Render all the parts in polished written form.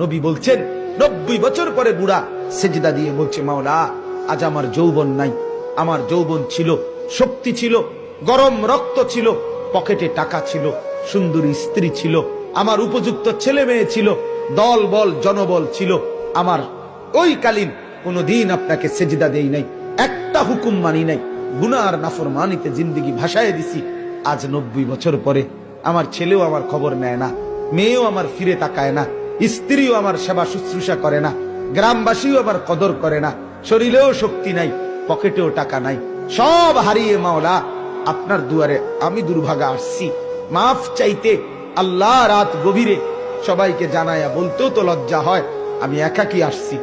নবী বলছেন 90 বছর পরে বুড়া সেজদা দিয়ে বলছে, মাওলা আজ আমার যৌবন নাই। আমার যৌবন ছিল, শক্তি ছিল, গরম রক্ত ছিল, পকেটে টাকা ছিল, সুন্দরী স্ত্রী ছিল, আমার উপযুক্ত ছেলে মেয়ে ছিল, দল বল জনবল ছিল। আমার ওই কালীন কোনদিন আপনাকে সেজদা দেই নাই, একটা হুকুম মানি নাই, গুনাহ আর নাফরমানিতে জিন্দেগি ভাসায় দিছি। আজ 90 বছর পরে আমার ছেলেও আমার খবর নেয় না, মেয়েও আমার ফিরে তাকায় না, স্ত্রীও আমার সেবা শুশ্রূষা করে না, গ্রামবাসীও আমার কদর করে না, শরীরেও শক্তি নাই, পকেটেও টাকা নাই, সব হারিয়ে মাওলা আপনার দুয়ারে আমি দুর্ভাগা আসছি মাফ চাইতে। আল্লাহ রাত গভীরে সবাইকে জানায়া বলতেও তো লজ্জা হয় আমি একাকি আসছি।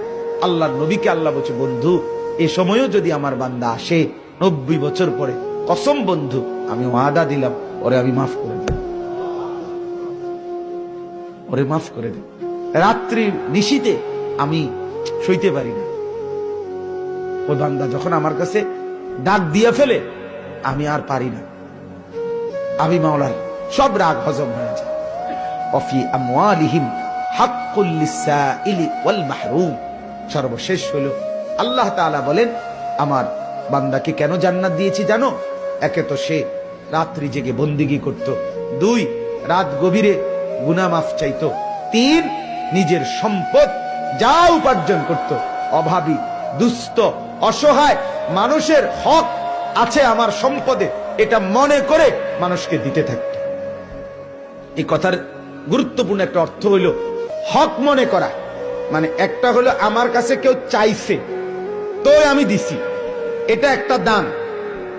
আল্লাহর নবীকে আল্লাহ বলছে, বন্ধু এ সময়ও যদি আমার বান্দা আসে 90 বছর পরে, কসম বন্ধু আমি ওয়াদা দিলাম ওরে আমি মাফ করে দেব, ওরে মাফ করে দেব। রাত্রি নিশীতে আমি সইতে পারি না। ও বান্দা যখন আমার কাছে ডাক দিয়ে ফেলে আমি আর পারি না, আমি মাওলার সব রাগ হজম হয়ে যায়। ওয়াফি আমওয়ালিহিম হাক্কুল লিসাইলি ওয়াল মাহরুম। সর্বশেষ হলো আল্লাহ তাআলা বলেন, আমার বান্দাকে কেন জান্নাত দিয়েছি জানো? একে তো সে রাত্রি জেগে বন্দিগি করত, 2 রাত গভীরে গুনাহ মাফ চাইতো, 3 নিজের সম্পদ যা উপার্জন করত, অভাবী দুস্থ অসহায় মানুষের হক আছে আমার সম্পদে, এটা মনে করে মানুষকে দিতে থাকত। এই কথার গুরুত্বপূর্ণ একটা অর্থ হইল হক মনে করা, মানে একটা হলো আমার কাছে কেউ চাইছে তো আমি দিছি, এটা একটা দান।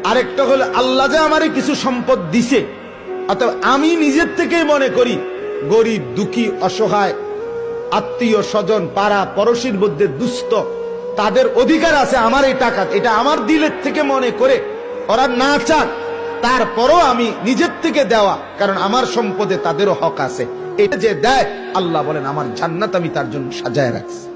আরেকটা হলো আল্লাহ যে আমারে কিছু সম্পদ দিছে, অর্থাৎ আমি নিজের থেকেই মনে করি গরিব দুঃখী অসহায় আত্মীয় স্বজন পাড়া পড়শির মধ্যে দুস্থ তাদের অধিকার আছে আমার এই টাকা, এটা আমার দিলের থেকে মনে করে ওরা না চান তারপরও আমি নিজের থেকে দেওয়া, কারণ আমার সম্পদে তাদেরও হক আছে। এটা যে দেয় আল্লাহ বলেন আমার জান্নাত আমি তার জন্য সাজায় রাখছি।